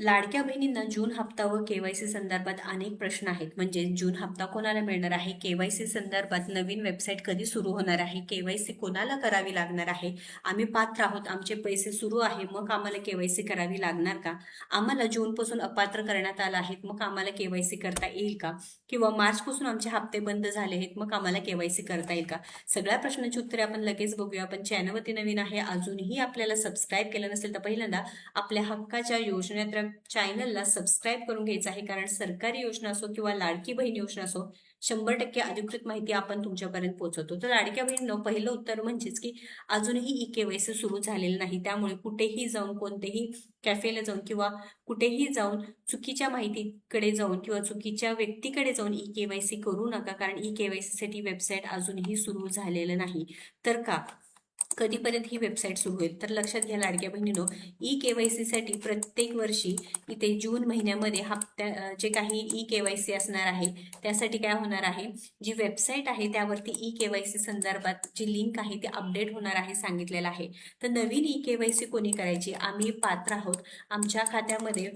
लाडक्या बहिणींना जून हप्ता व केवायसी संदर्भात अनेक प्रश्न आहेत. म्हणजे जून हप्ता कोणाला मिळणार आहे, केवायसी संदर्भात नवीन वेबसाईट कधी सुरू होणार आहे, केवायसी कोणाला करावी लागणार आहे, आम्ही पात्र आहोत, आमचे पैसे सुरू आहे, मग आम्हाला केवायसी करावी लागणार का, आम्हाला जून पासून अपात्र करण्यात आलं आहे, मग आम्हाला केवायसी करता येईल का, किंवा मार्च पासून आमचे हप्ते बंद झाले आहेत, मग आम्हाला केवायसी करता येईल का. सगळ्या प्रश्नांची उत्तरे आपण लगेच बघूया. पण चॅनलवरती नवीन आहे, अजूनही आपल्याला सबस्क्राईब केलं नसेल तर पहिल्यांदा आपल्या हक्काच्या योजनेत चॅनलला सबस्क्राईब करून घ्यायचं आहे. कारण सरकारी योजना असो किंवा लाडकी बहीण योजना असो, 100% अधिकृत माहिती आपण तुमच्यापर्यंत पोहोचवतो. तर लाडक्या बहिणीनं पहिलं उत्तर म्हणजेच की अजूनही ई-केवायसी सुरू झालेलं नाही. त्यामुळे कुठेही जाऊन, कोणतेही कॅफेला जाऊन किंवा कुठेही जाऊन चुकीच्या माहितीकडे जाऊन किंवा चुकीच्या व्यक्तीकडे जाऊन ई-केवायसी करू नका. कारण ई-केवायसी साठी वेबसाईट अजूनही सुरू झालेलं नाही. तर का कधीपर्यंत ही वेबसाईट सुरू होईल, तर लक्षात घ्या लाडक्या बहिणीनो, ई-केवायसी साठी प्रत्येक वर्षी इथे जून महिन्यामध्ये जे काही ई-केवायसी असणार आहे त्यासाठी काय होणार आहे, जी वेबसाईट आहे त्यावरती ई-केवायसी संदर्भात जी लिंक आहे ती अपडेट होणार आहे सांगितलेलं आहे. तर नवीन ई-केवायसी कोणी करायची, आम्ही पात्र आहोत, आमच्या खात्यामध्ये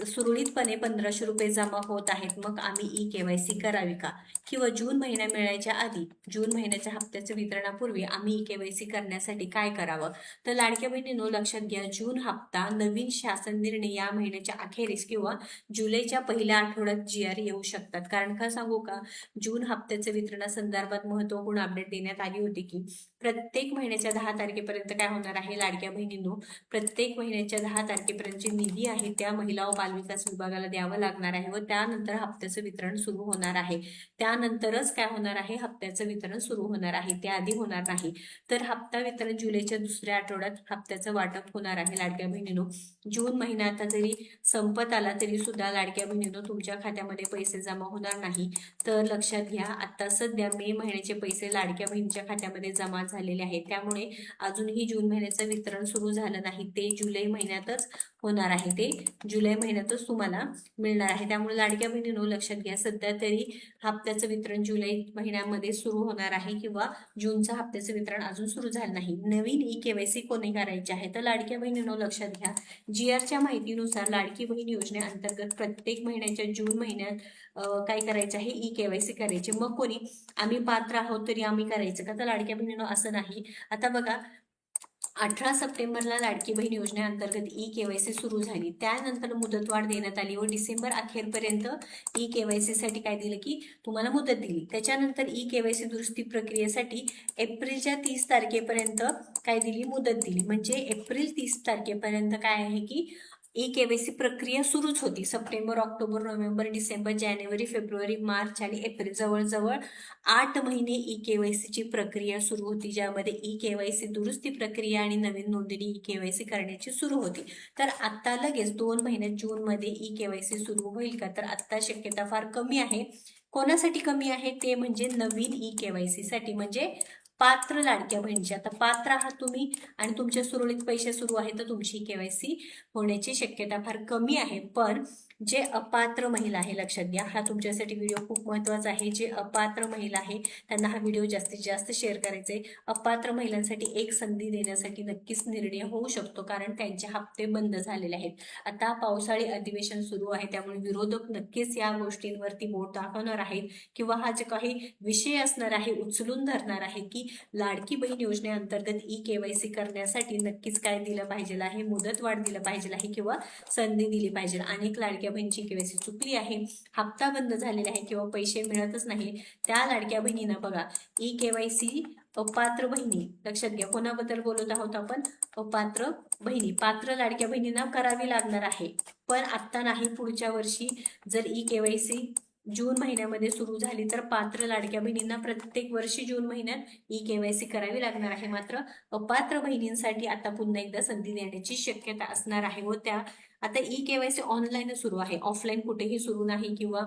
सुरळीतपणे 1500 रुपये जमा होत आहेत, मग आम्ही ई-केवायसी करावी का, किंवा जून महिना मिळायच्या आधी, जून महिन्याच्या हप्त्याच्या वितरणापूर्वी आम्ही ई-केवायसी करण्यासाठी काय करावं. तर लाडक्या बहिणींनो लक्षात घ्या, जून हप्ता नवीन शासन निर्णय या महिन्याच्या अखेरीस किंवा जुलैच्या पहिल्या आठवड्यात GR येऊ शकतात. कारण का सांगू का, जून हप्त्याच्या वितरणासंदर्भात महत्वपूर्ण अपडेट देण्यात आली होती की प्रत्येक महिन्याच्या 10 तारखेपर्यंत काय होणार आहे लाडक्या बहिणींनो, प्रत्येक महिन्याच्या 10 तारखेपर्यंत जे निधी आहे त्या महिला व बालविकास विभागाला द्यावं लागणार आहे व त्यानंतर हप्त्याचं वितरण सुरू होणार आहे. त्यानंतरच काय होणार आहे, हप्त्याचं वितरण सुरू होणार आहे, त्याआधी होणार नाही. तर हप्ता वितरण जुलैच्या दुसऱ्या आठवड्यात हप्त्याचं वाटप होणार आहे लाडक्या बहिणीनो. जून महिना आता जरी संपत आला तरी सुद्धा लाडक्या बहिणीनो तुमच्या खात्यामध्ये पैसे जमा होणार नाही. तर लक्षात घ्या, आता सध्या मे महिन्याचे पैसे लाडक्या बहिणीच्या खात्यामध्ये जमा झालेले आहेत. त्यामुळे अजूनही जून महिन्याचं वितरण सुरू झालं नाही, ते जुलै महिन्यातच होणार आहे, ते जुलै महिन्यातच तुम्हाला मिळणार आहे. त्यामुळे लाडक्या बहिणीनो लक्षात घ्या, सध्या तरी हप्त्याचं वितरण जुलै महिन्यामध्ये सुरू होणार आहे किंवा जूनच्या हप्त्याचं वितरण अजून सुरू झालं नाही. नवीन ई-केवायसी कोणी करायची आहे, तर लाडक्या बहिणीनो लक्षात घ्या, GRच्या माहितीनुसार लाडकी बहीण योजनेअंतर्गत प्रत्येक महिन्याच्या जून महिन्यात काय करायचं आहे, ई-केवायसी करायची. मग कोणी, आम्ही पात्र आहोत तरी आम्ही करायचं का, तर लाडक्या बहिणीनो असं नाही. आता बघा, 18 सप्टेंबरला लाडकी बहीण योजनेअंतर्गत ई-केवायसी सुरू झाली, त्यानंतर मुदतवाढ देण्यात आली व डिसेंबर अखेरपर्यंत ई-केवायसी साठी काय दिलं की तुम्हाला मुदत दिली. त्याच्यानंतर ई-केवायसी दुरुस्ती प्रक्रियेसाठी एप्रिलच्या 30 तारखेपर्यंत काय दिली, मुदत दिली. म्हणजे एप्रिल 30 तारखेपर्यंत काय आहे की ई-केवायसी प्रक्रिया सुरूच होती. सप्टेंबर, ऑक्टोबर, नोव्हेंबर, डिसेंबर, जानेवारी, फेब्रुवारी, मार्च आणि एप्रिल, जवळजवळ 8 महिने ई-केवायसीची प्रक्रिया सुरू होती, ज्यामध्ये ई-केवायसी दुरुस्ती प्रक्रिया आणि नवीन नोंदणी ई-केवायसी करण्याची सुरू होती. तर आता लगेच 2 महिन्यात जूनमध्ये ई-केवायसी सुरू होईल का, तर आता शक्यता फार कमी आहे. कोणासाठी कमी आहे, ते म्हणजे नवीन ई-केवायसी साठी, म्हणजे पात्र लाडक्या बहिणीचे. आता पात्र आहात तुम्ही आणि तुमचे सुरळीत पैसे सुरू आहेत, तर तुमची केवायसी होण्याची शक्यता फार कमी आहे. पण जे अपात्र महिला आहे, लक्षात घ्या, हा तुमच्यासाठी व्हिडिओ खूप महत्त्वाचा आहे. जे अपात्र महिला आहे त्यांना हा व्हिडिओ जास्तीत जास्त शेअर करायचा आहे. अपात्र महिलांसाठी एक संधी देण्यासाठी नक्कीच निर्णय होऊ शकतो, कारण त्यांचे हप्ते बंद झालेले आहेत. आता पावसाळी अधिवेशन सुरू आहे, त्यामुळे विरोधक नक्कीच या गोष्टींवरती बोट दाखवणार आहेत किंवा हा जे काही विषय असणार आहे उचलून धरणार आहे की लाडकी बहीण योजनेअंतर्गत ई-केवायसी करण्यासाठी नक्कीच काय दिलं पाहिजे आहे, मुदतवाढ दिलं पाहिजे आहे किंवा संधी दिली पाहिजे. अनेक लाडक्या बहिणीची केवायसी चुकली आहे, हप्ता बंद झालेला आहे किंवा पैसे मिळतच नाही, त्या लाडक्या बहिणींना बघा, ई-केवायसी अपात्र बहिणी, लक्षात घ्या कोणाबद्दल बोलत आहोत आपण, अपात्र बहिणी. पात्र लाडक्या बहिणींना करावी लागणार आहे, पण आत्ता नाही, पुढच्या वर्षी. जर ई-केवायसी जून महिन्यामध्ये सुरू झाली तर पात्र लाडक्या बहिणींना प्रत्येक वर्षी जून महिन्यात ई-केवायसी करावी लागणार आहे. मात्र अपात्र बहिणींसाठी आता पुन्हा एकदा संधी देण्याची शक्यता असणार आहे व त्या आता ई-केवायसी ऑनलाईन सुरू आहे, ऑफलाईन कुठेही सुरू नाही किंवा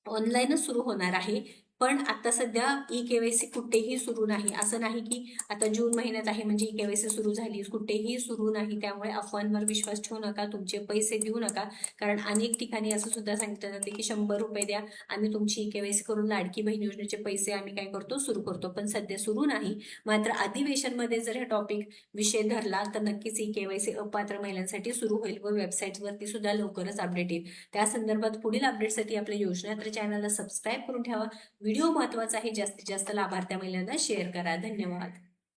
ऑनलाईनच सुरू होणार आहे. पण आता सध्या ई केवायसी कुठेही सुरू नाही. असं नाही की आता जून महिन्यात आहे म्हणजे ई केवायसी सुरू झाली, कुठेही सुरू नाही. त्यामुळे अफवांवर विश्वास ठेवू नका, तुमचे पैसे देऊ नका. कारण अनेक ठिकाणी असं सुद्धा सांगितलं जाते की 100 रुपये द्या, आम्ही तुमची ई केवायसी करून लाडकी बहीण योजनेचे पैसे आम्ही काय करतो, सुरू करतो. पण सध्या सुरू नाही. मात्र अधिवेशनमध्ये जर हा टॉपिक विषय धरला तर नक्कीच ई केवायसी अपात्र महिलांसाठी सुरू होईल व वेबसाईटवरती सुद्धा लवकरच अपडेट येईल. त्या संदर्भात पुढील अपडेटसाठी आपल्या योजना तर चॅनलला सबस्क्राईब करून ठेवा. व्हिडिओ महत्त्वाचा आहे, जास्तीत जास्त लाभार्थ्या महिलांना शेअर करा. धन्यवाद.